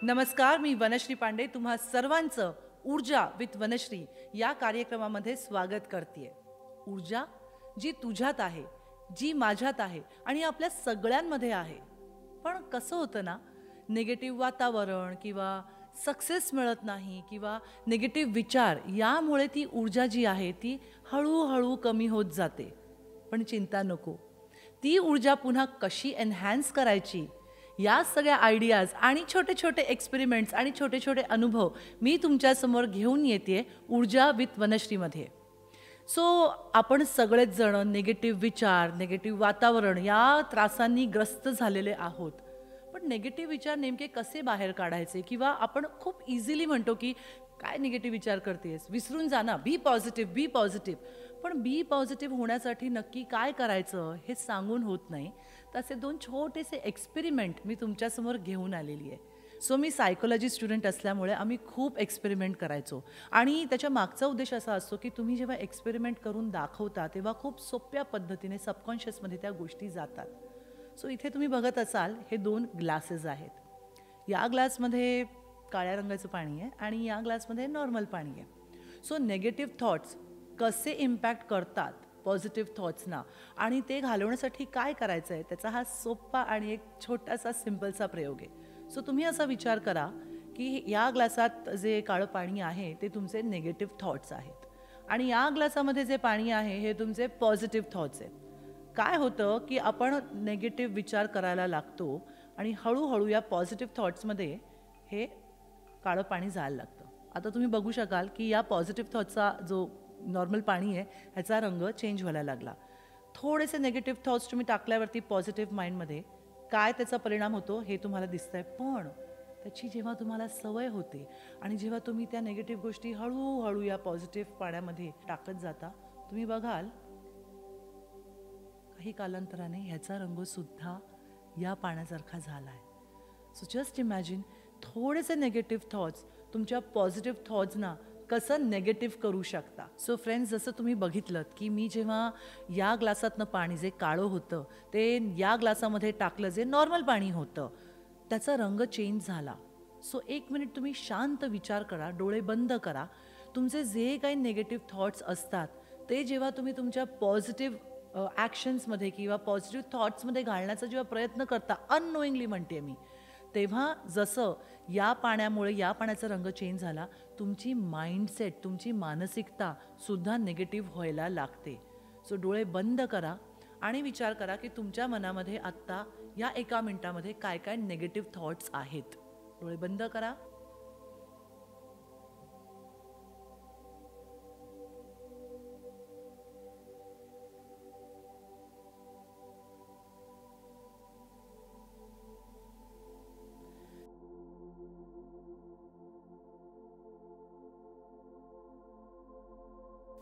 नमस्कार, मी वनश्री पांडे तुम्हा सर्वांचं ऊर्जा विथ वनश्री या कार्यक्रमामध्ये स्वागत करते. ऊर्जा जी तुझ्यात आहे, जी माझ्यात आहे आणि आपल्या सगळ्यांमध्ये आहे. पण कसं होतं ना, निगेटिव्ह वातावरण किंवा सक्सेस मिळत नाही किंवा निगेटिव्ह विचार यामुळे ती ऊर्जा जी आहे ती हळूहळू कमी होत जाते. पण चिंता नको, ती ऊर्जा पुन्हा कशी एनहान्स करायची या सगळ्या आयडियाज आणि छोटे छोटे एक्सपेरिमेंट्स आणि छोटे छोटे अनुभव मी तुमच्यासमोर घेऊन येते ऊर्जा विथ वनश्रीमध्ये. सो आपण सगळेच जण निगेटिव्ह विचार, निगेटिव्ह वातावरण या त्रासांनी ग्रस्त झालेले आहोत. पण निगेटिव्ह विचार नेमके कसे बाहेर काढायचे? किंवा आपण खूप इझिली म्हणतो की काय निगेटिव्ह विचार करतेस, विसरून जा ना, बी पॉझिटिव्ह, बी पॉझिटिव्ह. पण बी पॉझिटिव्ह होण्यासाठी नक्की काय करायचं हे सांगून होत नाही. तसे दोन छोटेसे एक्सपेरिमेंट मी तुमच्यासमोर घेऊन आलेली आहे. सो मी सायकोलॉजी स्टुडंट असल्यामुळे आम्ही खूप एक्सपेरिमेंट करायचो आणि त्याच्या मागचा उद्देश असा असतो की तुम्ही जेव्हा एक्सपेरिमेंट करून दाखवता तेव्हा खूप सोप्या पद्धतीने सबकॉन्शियसमध्ये त्या गोष्टी जातात. सो इथे तुम्ही बघत असाल हे 2 ग्लासेस आहेत. या ग्लासमध्ये काळ्या रंगाचं पाणी आहे आणि या ग्लासमध्ये नॉर्मल पाणी आहे. सो निगेटिव्ह थॉट्स कसे इम्पॅक्ट करतात पॉझिटिव्ह थॉट्सना आणि ते घालवण्यासाठी काय करायचं आहे त्याचा हा सोपा आणि एक छोटासा सिम्पलसा प्रयोग आहे. सो तुम्ही असा विचार करा की या ग्लासात जे काळं पाणी आहे ते तुमचे निगेटिव्ह थॉट्स आहेत आणि या ग्लासामध्ये जे पाणी आहे हे तुमचे पॉझिटिव्ह थॉट्स आहेत. काय होतं की आपण निगेटिव्ह विचार करायला लागतो आणि हळूहळू या पॉझिटिव्ह थॉट्समध्ये हे काळं पाणी जायला लागतं. आता तुम्ही बघू शकाल की या पॉझिटिव्ह थॉट्सचा जो नॉर्मल पाणी आहे ह्याचा रंग चेंज व्हायला लागला. थोडेसे निगेटिव्ह थॉट्स तुम्ही टाकल्यावरती पॉझिटिव्ह माइंडमध्ये काय त्याचा परिणाम होतो हे तुम्हाला दिसतंय. पण त्याची जेव्हा तुम्हाला सवय होते आणि जेव्हा तुम्ही त्या निगेटिव्ह गोष्टी हळूहळू या पॉझिटिव्ह पाण्यामध्ये टाकत जाता तुम्ही बघाल काही कालांतराने ह्याचा रंगसुद्धा या पाण्यासारखा झाला आहे. सो जस्ट इमॅजिन थोडेसे निगेटिव्ह थॉट्स तुमच्या पॉझिटिव्ह थॉट्सना कसं नेगेटिव्ह करू शकता. सो फ्रेंड्स, जसं तुम्ही बघितलं की मी जेव्हा या ग्लासातनं पाणी जे काळं होतं ते या ग्लासामध्ये टाकलं जे नॉर्मल पाणी होतं त्याचा रंग चेंज झाला. सो 1 मिनिट तुम्ही शांत विचार करा, डोळे बंद करा. तुमचे जे काही निगेटिव्ह थॉट्स असतात ते जेव्हा तुम्ही तुमच्या पॉझिटिव्ह ॲक्शन्समध्ये किंवा पॉझिटिव्ह थॉट्समध्ये घालण्याचा जेव्हा प्रयत्न करता, अननोईंगली म्हणते मी, तेव्हा जसं या पाण्यामुळे या पाण्याचा रंग चेंज झाला, तुमची माइंडसेट, तुमची मानसिकता सुद्धा निगेटिव्ह व्हायला लागते. सो डोळे बंद करा आणि विचार करा की तुमच्या मनामध्ये आत्ता या 1 मिनिटामध्ये काय काय निगेटिव्ह थॉट्स आहेत. डोळे बंद करा.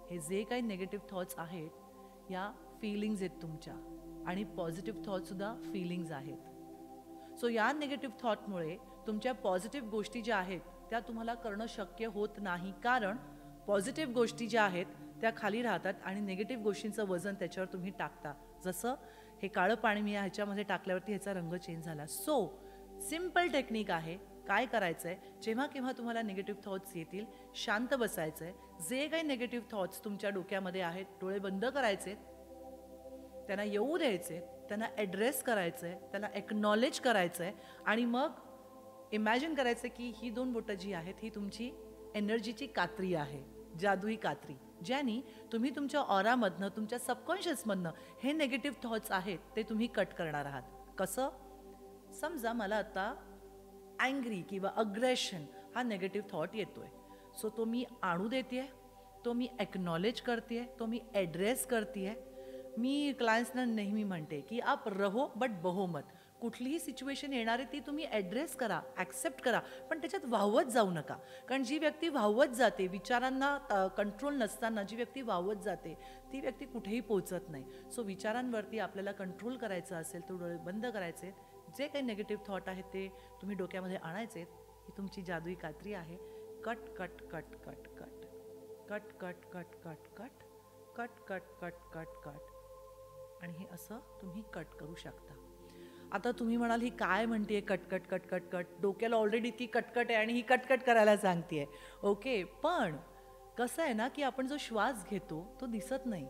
हे जे काही निगेटिव्ह थॉट्स आहेत या फीलिंग्ज आहेत तुमच्या आणि पॉझिटिव्ह थॉट्ससुद्धा फीलिंग्ज आहेत. सो या निगेटिव्ह थॉटमुळे तुमच्या पॉझिटिव्ह गोष्टी ज्या आहेत त्या तुम्हाला करणं शक्य होत नाही, कारण पॉझिटिव्ह गोष्टी ज्या आहेत त्या खाली राहतात आणि निगेटिव्ह गोष्टींचं वजन त्याच्यावर तुम्ही टाकता. जसं हे काळं पाणी मी ह्याच्यामध्ये टाकल्यावरती ह्याचा रंग चेंज झाला. सो सिम्पल टेक्निक आहे. काय करायचं आहे, जेव्हा केव्हा तुम्हाला निगेटिव्ह थॉट्स येतील शांत बसायचं आहे. जे काही निगेटिव्ह थॉट्स तुमच्या डोक्यामध्ये आहेत डोळे बंद करायचे, त्यांना येऊ द्यायचे, त्यांना ॲड्रेस करायचं आहे, त्यांना एक्नॉलेज करायचं आहे आणि मग इमॅजिन करायचं की ही 2 बोटं जी आहेत ही तुमची एनर्जीची कात्री आहे, जादुई कात्री, ज्यानी तुम्ही तुमच्या ऑरामधनं, तुमच्या सबकॉन्शियसमधनं हे निगेटिव्ह थॉट्स आहेत ते तुम्ही कट करणार आहात. कसं? समजा मला आता अँग्री किंवा अग्रेशन हा निगेटिव्ह थॉट येतोय. सो तो मी आणू देते, तो मी एक्नॉलेज करते, तो मी ॲड्रेस करते. मी क्लायंट्सना नेहमी म्हणते की आप रहो बट बहो मत. कुठलीही सिच्युएशन येणारी ती तुम्ही ॲड्रेस करा, ॲक्सेप्ट करा, पण त्याच्यात वाहवत जाऊ नका. कारण जी व्यक्ती वाहवत जाते, विचारांना कंट्रोल नसताना जी व्यक्ती वाहवत जाते ती व्यक्ती कुठेही पोहोचत नाही. सो विचारांवरती आपल्याला कंट्रोल करायचं असेल तर डोळे बंद करायचे. जे काही निगेटिव्ह थॉट आहेत ते तुम्ही डोक्यामध्ये आणायचे. ही तुमची जादुई कात्री आहे. Cut cut cut cut cut cut cut cut cut cut cut cut cut cut cut आणि हे असं तुम्ही कट करू शकता. आता तुम्ही म्हणाल ही काय म्हणते कटकट कटकट कट, डोक्याला ऑलरेडी इतकी कटकट आहे आणि ही कटकट करायला सांगतेय. ओके, पण कसं आहे ना की आपण जो श्वास घेतो तो दिसत नाही,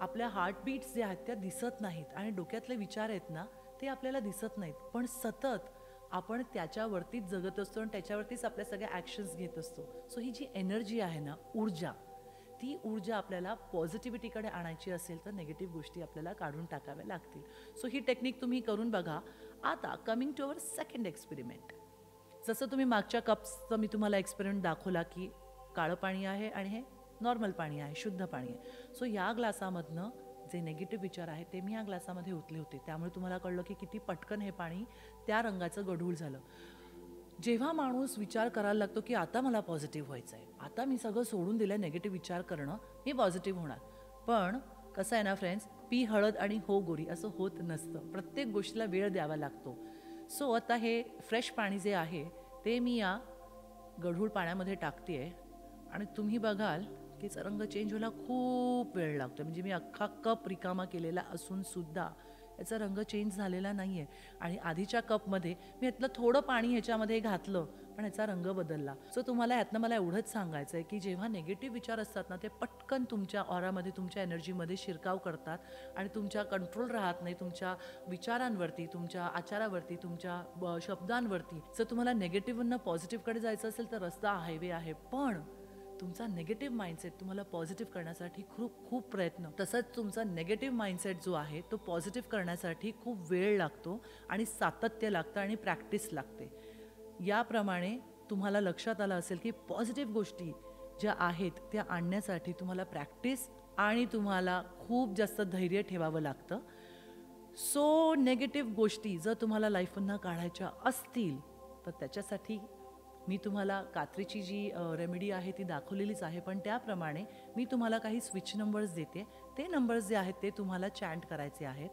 आपल्या हार्टबीट्स जे आहेत त्या दिसत नाहीत आणि डोक्यातले विचार आहेत ना ते आपल्याला दिसत नाहीत, पण सतत आपण त्याच्यावरतीच जगत असतो आणि त्याच्यावरतीच आपल्या सगळ्या ॲक्शन्स घेत असतो. सो ही जी एनर्जी आहे ना, ऊर्जा, ती ऊर्जा आपल्याला पॉझिटिव्हिटीकडे आणायची असेल तर निगेटिव्ह गोष्टी आपल्याला काढून टाकाव्या लागतील. सो ही टेक्निक तुम्ही करून बघा. आता coming to our second experiment. जसं तुम्ही मागच्या कप्सचं मी तुम्हाला एक्सपेरिमेंट दाखवला की काळं पाणी आहे आणि हे नॉर्मल पाणी आहे, शुद्ध पाणी आहे. सो या ग्लासामधनं जे नेगेटिव्ह विचार आहेत ते मी या ग्लासामध्ये ओतले होते, त्यामुळे तुम्हाला कळलं की किती पटकन हे पाणी त्या रंगाचं गढूळ झालं. जेव्हा माणूस विचार करायला लागतो की आता मला पॉझिटिव्ह व्हायचं आहे, आता मी सगळं सोडून दिलं, नेगेटिव्ह विचार करणं, मी पॉझिटिव्ह होणार. पण कसं आहे ना फ्रेंड्स, पी हळद आणि हो गोरी असं होत नसतं. प्रत्येक गोष्टीला वेळ द्यावा लागतो. सो आता हे फ्रेश पाणी जे आहे ते मी या गढूळ पाण्यामध्ये टाकते आहे आणि तुम्ही बघाल की रंग चेंज व्हायला खूप वेळ लागतो. म्हणजे मी अख्खा कप रिकामा केलेला असून सुद्धा याचा रंग चेंज झालेला नाही आहे. आणि आधीच्या कपमध्ये मी यातलं थोडं पाणी ह्याच्यामध्ये घातलं पण याचा रंग बदलला. सो तुम्हाला ह्यातनं मला एवढंच सांगायचं आहे की जेव्हा नेगेटिव्ह विचार असतात ना ते पटकन तुमच्या ऑरामध्ये, तुमच्या एनर्जीमध्ये शिरकाव करतात आणि तुमच्या कंट्रोल राहत नाही तुमच्या विचारांवरती, तुमच्या आचारावरती, तुमच्या शब्दांवरती. जर तुम्हाला नेगेटिव्हनं पॉझिटिव्हकडे जायचं असेल तर रस्ता हायवे आहे, पण तुमचा नेगेटिव्ह माइंडसेट तुम्हाला पॉझिटिव्ह करण्यासाठी खूप प्रयत्न, तसंच तुमचा नेगेटिव्ह माइंडसेट जो आहे तो पॉझिटिव्ह करण्यासाठी खूप वेळ लागतो आणि सातत्य लागतं आणि प्रॅक्टिस लागते. याप्रमाणे तुम्हाला लक्षात आलं असेल की पॉझिटिव्ह गोष्टी ज्या आहेत त्या आणण्यासाठी तुम्हाला प्रॅक्टिस आणि तुम्हाला खूप जास्त धैर्य ठेवावं लागतं. सो नेगेटिव्ह गोष्टी जर तुम्हाला लाईफमधनं काढायच्या असतील तर त्याच्यासाठी मी तुम्हाला कात्रीची जी रेमेडी आहे ती दाखवलेलीच आहे, पण त्याप्रमाणे मी तुम्हाला काही स्विच नंबर्स देते. ते नंबर्स जे आहेत ते तुम्हाला चॅन्ट करायचे आहेत.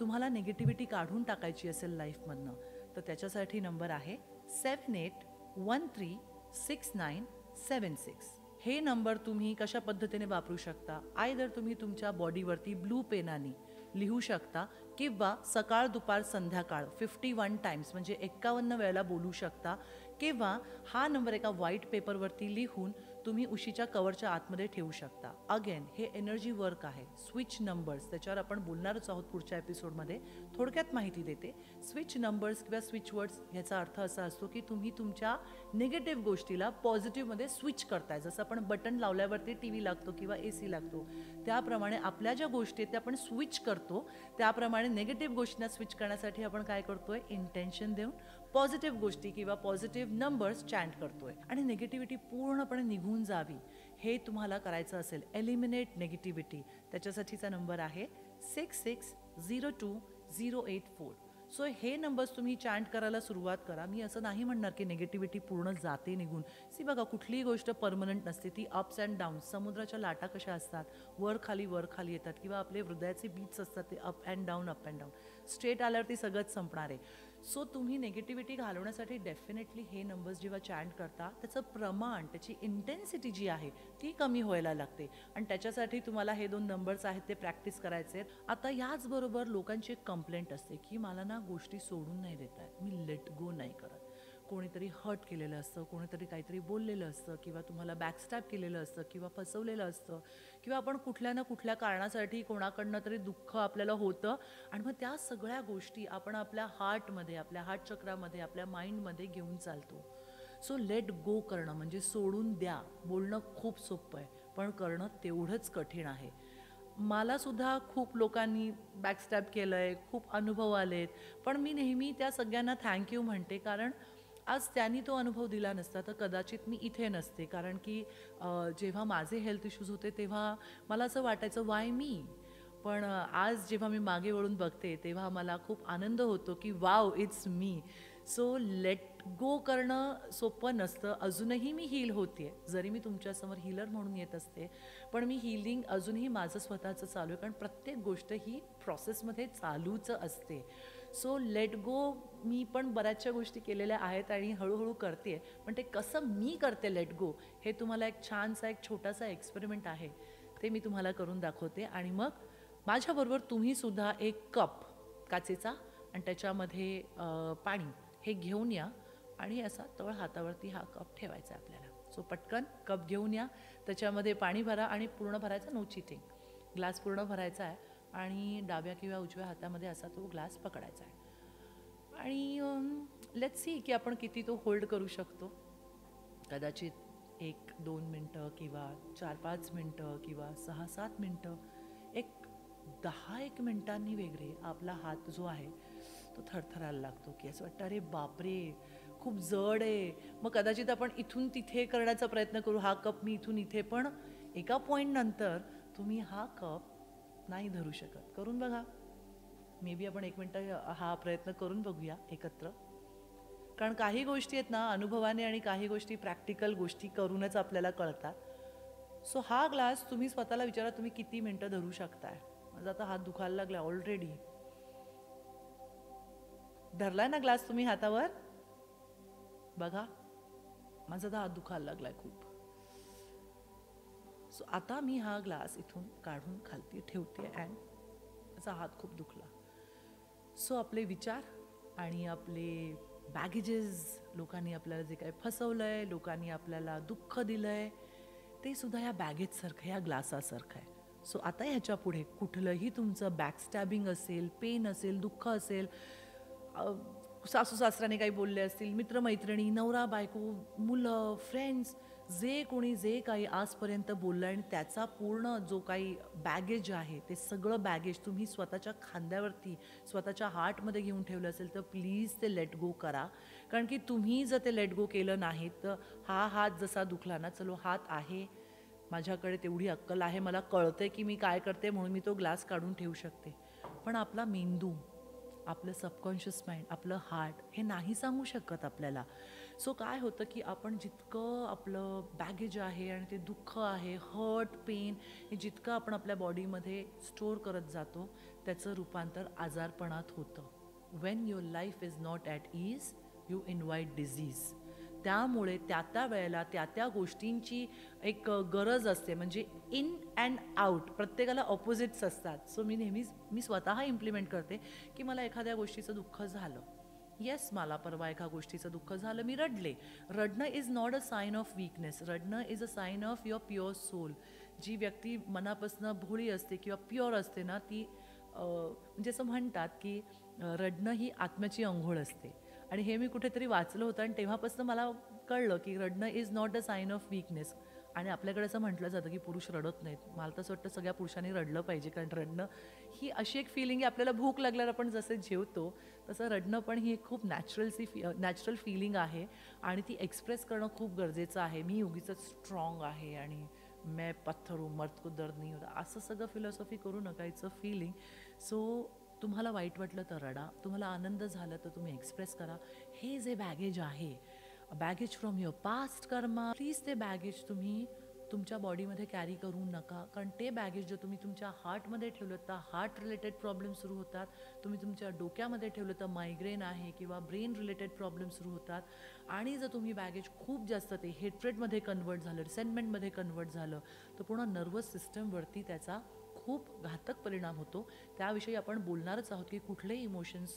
तुम्हाला निगेटिव्हिटी काढून टाकायची असेल लाईफमधनं तर त्याच्यासाठी नंबर आहे 78136976. हे नंबर तुम्ही कशा पद्धतीने वापरू शकता, आयदर तुम्ही तुमच्या बॉडीवरती ब्लू पेनाने लिहू शकता किंवा सकाळ दुपार संध्याकाळ 51 टाइम्स म्हणजे 51 वेळेला बोलू शकता, किंवा हा नंबर एका व्हाईट पेपरवरती लिहून तुम्ही उशीच्या कवरच्या आतमध्ये ठेवू शकता. अगेन हे एनर्जी वर्क आहे. स्विच नंबर्स त्याच्यावर आपण बोलणारच आहोत पुढच्या एपिसोडमध्ये, थोडक्यात माहिती देते. स्विच नंबर्स किंवा स्विच वर्ड्स याचा अर्थ असा असतो की तुम्ही तुमच्या निगेटिव्ह गोष्टीला पॉझिटिव्हमध्ये स्विच करताय. जसं आपण बटन लावल्यावरती टी व्ही लागतो किंवा AC लागतो, त्याप्रमाणे आपल्या ज्या गोष्टी आहेत त्या आपण स्विच करतो. त्याप्रमाणे निगेटिव्ह गोष्टींना स्विच करण्यासाठी आपण काय करतोय, इंटेन्शन देऊन पॉझिटिव्ह गोष्टी किंवा पॉझिटिव्ह नंबर्स चॅन्ट करतोय. आणि निगेटिव्हिटी पूर्णपणे निघून जावी हे तुम्हाला करायचं असेल, एलिमिनेट निगेटिव्हिटी, त्याच्यासाठीचा नंबर आहे 66020884. सो हे नंबर्स तुम्ही चॅन्ट करायला सुरुवात करा. मी असं नाही म्हणणार की निगेटिव्हिटी पूर्ण जाते निघून. सी बघा, कुठलीही गोष्ट परमनंट नसते, ती अप्स अँड डाऊन्स, समुद्राच्या लाटा कशा असतात, वर खाली येतात, किंवा आपले हृदयाचे बीट्स असतात ते अप अँड डाऊन. स्ट्रेट आल्यावरती सगळंच संपणार आहे. सो तुम्ही निगेटिव्हिटी घालवण्यासाठी डेफिनेटली हे नंबर्स जेव्हा चॅन्ट करता त्याचं प्रमाण, त्याची इंटेन्सिटी जी आहे ती कमी व्हायला लागते आणि त्याच्यासाठी तुम्हाला हे 2 नंबर्स आहेत ते प्रॅक्टिस करायचे आहेत. आता याचबरोबर लोकांची एक कंप्लेंट असते की मला ना गोष्टी सोडून नाही देत आहेत, मी लेट गो नाही करत. कोणीतरी हर्ट केलेलं असतं, कोणीतरी काहीतरी बोललेलं असतं, किंवा तुम्हाला बॅकस्टॅब केलेलं असतं, किंवा फसवलेलं असतं, किंवा आपण कुठल्या ना कुठल्या कारणासाठी कोणाकडनं तरी दुःख आपल्याला होतं आणि मग त्या सगळ्या गोष्टी आपण आपल्या हार्टमध्ये, आपल्या हार्ट चक्रामध्ये, आपल्या माइंडमध्ये घेऊन चालतो. सो लेट गो करणं म्हणजे सोडून द्या. बोलणं खूप सोपं आहे पण करणं तेवढंच कठीण आहे. मला सुद्धा खूप लोकांनी बॅकस्टॅब केलं आहे, खूप अनुभव आलेत, पण मी नेहमी त्या सगळ्यांना थँक्यू म्हणते, कारण आज त्यांनी तो अनुभव दिला नसता तर कदाचित मी इथे नसते. कारण की जेव्हा माझे हेल्थ इश्यूज होते तेव्हा मला असं वाटायचं वाय मी, पण आज जेव्हा मी मागे वळून बघते तेव्हा मला खूप आनंद होतो की wow, it's me. So let go करणं सोपं नसतं. अजूनही मी हील होते, जरी मी तुमच्यासमोर हीलर म्हणून येत असते, पण मी हीलिंग अजूनही माझं स्वतःचं चालू आहे, कारण प्रत्येक गोष्ट ही प्रोसेसमध्ये चालूच असते. सो लेट गो मी पण बऱ्याचशा गोष्टी केलेल्या आहेत आणि हळूहळू करते, पण ते कसं मी करते लेट गो हे तुम्हाला एक छानसा एक छोटासा एक्सपेरिमेंट आहे ते मी तुम्हाला करून दाखवते. आणि मग माझ्याबरोबर तुम्हीसुद्धा एक कप काचेचा आणि त्याच्यामध्ये पाणी हे घेऊन या आणि असा तळ हातावरती हा कप ठेवायचा आहे आपल्याला. सो पटकन कप घेऊन या, त्याच्यामध्ये पाणी भरा आणि पूर्ण भरायचं, नो चिटिंग. ग्लास पूर्ण भरायचा आहे आणि डाव्या किंवा उजव्या हातामध्ये असा तो ग्लास पकडायचा आहे आणि लेट्स सी की आपण किती तो होल्ड करू शकतो. कदाचित 1-2 मिनटं किंवा 4-5 मिनटं किंवा 6-7 मिनटं. 10-1 मिनटांनी वगैरे आपला हात जो आहे तो थरथरायला लागतो की असं वाटतं अरे बापरे खूप जड आहे. मग कदाचित आपण इथून तिथे करण्याचा प्रयत्न करू, हा कप मी इथून इथे, पण एका पॉईंट नंतर तुम्ही हा कप नाही धरू शकत. करून बघा, मे बी आपण 1 मिनटं हा प्रयत्न करून बघूया एकत्र. कारण काही गोष्टी आहेत ना अनुभवाने आणि काही गोष्टी प्रॅक्टिकल गोष्टी करूनच आपल्याला कळतात. सो हा ग्लास तुम्ही स्वतःला विचारा तुम्ही किती मिनटं धरू शकताय. माझा आता हात दुखायला लागला ऑलरेडी. धरलाय ना ग्लास तुम्ही हातावर? बघा माझा आता हात दुखायला लागलाय खूप. सो आता मी हा ग्लास इथून काढून खालती ठेवते अँड माझा हात खूप दुखला. सो आपले विचार आणि आपले बॅगेजेस, लोकांनी आपल्याला जे काही फसवलंय, लोकांनी आपल्याला दुःख दिलंय, ते सुद्धा या बॅगेजसारखं, या ग्लासासारखं आहे. सो आता ह्याच्या पुढे कुठलंही तुमचं बॅकस्टॅबिंग असेल, पेन असेल, दुःख असेल, सासू सासऱ्याने काही बोलले असतील, मित्रमैत्रिणी, नवरा बायको, मुलं, फ्रेंड्स, जे कोणी जे काही आजपर्यंत बोललं आणि त्याचा पूर्ण जो काही बॅगेज आहे ते सगळं बॅगेज तुम्ही स्वतःच्या खांद्यावरती, स्वतःच्या हार्टमध्ये घेऊन ठेवलं असेल तर प्लीज ते लेट गो करा. कारण की तुम्ही जर ते लेट गो केलं नाही तर हा हात जसा दुखला ना, चलो हात आहे, माझ्याकडे तेवढी अक्कल आहे, मला कळतंय की मी काय करते म्हणून मी तो ग्लास काढून ठेवू शकते. पण आपला मेंदू, आपलं सबकॉन्शियस माइंड, आपलं हार्ट हे नाही सांगू शकत आपल्याला. सो काय होतं की आपण जितकं आपलं बॅगेज आहे आणि ते दुःख आहे, हर्ट, पेन, हे जितकं आपण आपल्या बॉडीमध्ये स्टोअर करत जातो त्याचं रूपांतर आजारपणात होतं. When your life is not at ease you invite disease. त्यामुळे त्या वेळेला त्या गोष्टींची एक गरज असते. म्हणजे इन अँड आउट प्रत्येकाला ऑपोजिट्स असतात. सो मी स्वतः इम्प्लिमेंट करते की मला एखाद्या गोष्टीचं दुःख झालं, येस मला परवा एका गोष्टीचं दुःख झालं, मी रडले. रडणं is not a sign of weakness, रडणं is a sign of your pure soul. जी व्यक्ती मनापासून भोळी असते किंवा प्युअर असते ना, ती म्हणजे असं म्हणतात की रडणं ही आत्म्याची अंघोळ असते. आणि हे मी कुठेतरी वाचलं होतं आणि तेव्हापासून मला कळलं की रडणं is not a sign of weakness. आणि आपल्याकडे असं म्हटलं जातं की पुरुष रडत नाहीत. मला तर असं वाटतं सगळ्या पुरुषांनी रडलं पाहिजे, कारण रडणं ही अशी एक फिलिंग आहे, आपल्याला भूक लागल्यावर आपण जसे जेवतो तसं रडणं पण ही एक खूप नॅचरल फिलिंग आहे आणि ती एक्सप्रेस करणं खूप गरजेचं आहे. मी उगीच स्ट्रॉंग आहे आणि मैं पत्थर हूँ मर्द को दर्द नहीं होता, असं सगळं फिलॉसॉफी करू नका. It's a feeling. सो तुम्हाला वाईट वाटलं तर रडा, तुम्हाला आनंद झाला तर तुम्ही एक्सप्रेस करा. हे जे बॅगेज आहे, baggage from your past Karma, please ते बॅगेज तुम्ही तुमच्या बॉडीमध्ये कॅरी करू नका. कारण ते बॅगेज जर तुम्ही तुमच्या हार्टमध्ये ठेवलं तर हार्ट रिलेटेड प्रॉब्लेम सुरू होतात. तुम्ही तुमच्या डोक्यामध्ये ठेवलं तर मायग्रेन आहे किंवा ब्रेन रिलेटेड प्रॉब्लेम सुरू होतात. आणि जर तुम्ही बॅगेज खूप जास्त ते हेट्रेडमध्ये कन्वर्ट झालं, रिसेंटमेंटमध्ये कन्वर्ट झालं तर पूर्ण नर्वस सिस्टमवरती त्याचा खूप घातक परिणाम होतो. त्याविषयी आपण बोलणारच आहोत की कुठले इमोशन्स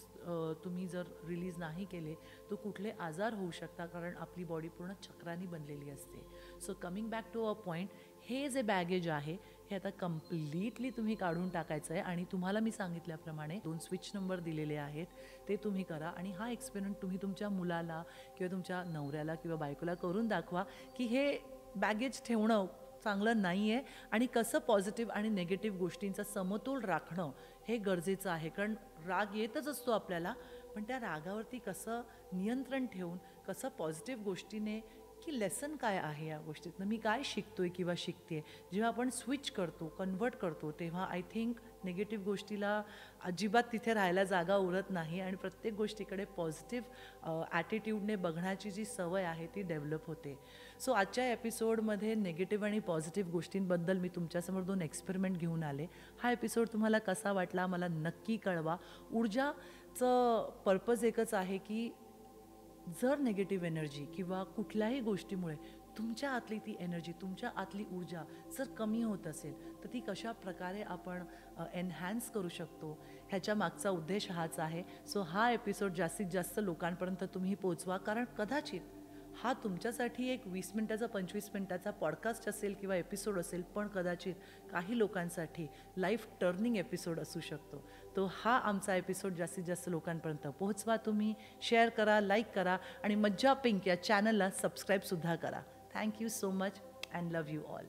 तुम्ही जर रिलीज नाही केले तर कुठले आजार होऊ शकतात, कारण आपली बॉडी पूर्ण चक्रांनी बनलेली असते. So coming back to a point, हे जे बॅगेज आहे हे आता कम्प्लिटली तुम्ही काढून टाकायचं आहे. आणि तुम्हाला मी सांगितल्याप्रमाणे 2 स्विच नंबर दिलेले आहेत, ते तुम्ही करा. आणि हा एक्सपेरिमेंट तुम्ही तुमच्या मुलाला किंवा तुमच्या नवऱ्याला किंवा बायकोला करून दाखवा की हे बॅगेज ठेवणं चांगलं नाही आहे आणि कसं पॉझिटिव्ह आणि निगेटिव्ह गोष्टींचा समतोल राखणं हे गरजेचं आहे. कारण राग येतच असतो आपल्याला, पण त्या रागावरती कसं नियंत्रण ठेवून कसं पॉझिटिव्ह गोष्टीने की लेसन काय आहे या गोष्टीतनं, मी काय शिकतोय किंवा शिकते, जेव्हा आपण स्विच करतो, कन्वर्ट करतो, तेव्हा आय थिंक निगेटिव्ह गोष्टीला अजिबात तिथे राहायला जागा उरत नाही आणि प्रत्येक गोष्टीकडे पॉझिटिव्ह ॲटिट्यूडने बघण्याची जी सवय आहे ती डेव्हलप होते. सो आजच्या एपिसोडमध्ये निगेटिव्ह आणि पॉझिटिव्ह गोष्टींबद्दल मी तुमच्यासमोर 2 एक्सपेरिमेंट घेऊन आले. हा एपिसोड तुम्हाला कसा वाटला मला नक्की कळवा. ऊर्जाचं पर्पज एकच आहे की जर निगेटिव्ह एनर्जी किंवा कुठल्याही गोष्टीमुळे तुमच्या आतली ती एनर्जी, तुमच्या आतली ऊर्जा जर कमी होत असेल तर ती कशा प्रकारे आपण एनहॅन्स करू शकतो, ह्याच्या मागचा उद्देश हाच आहे. सो हा एपिसोड जास्तीत जास्त लोकांपर्यंत तुम्ही पोचवा, कारण कदाचित हा तुमच्यासाठी एक 20 मिनिटाचा 25 मिनिटाचा पॉडकास्ट असेल किंवा एपिसोड असेल, पण कदाचित काही लोकांसाठी लाईफ टर्निंग एपिसोड असू शकतो. तो हा आमचा एपिसोड जास्तीत जास्त लोकांपर्यंत पोहोचवा. तुम्ही शेअर करा, लाईक करा आणि मज्जा पिंक या चॅनलला सबस्क्राईबसुद्धा करा. Thank you so much and love you all.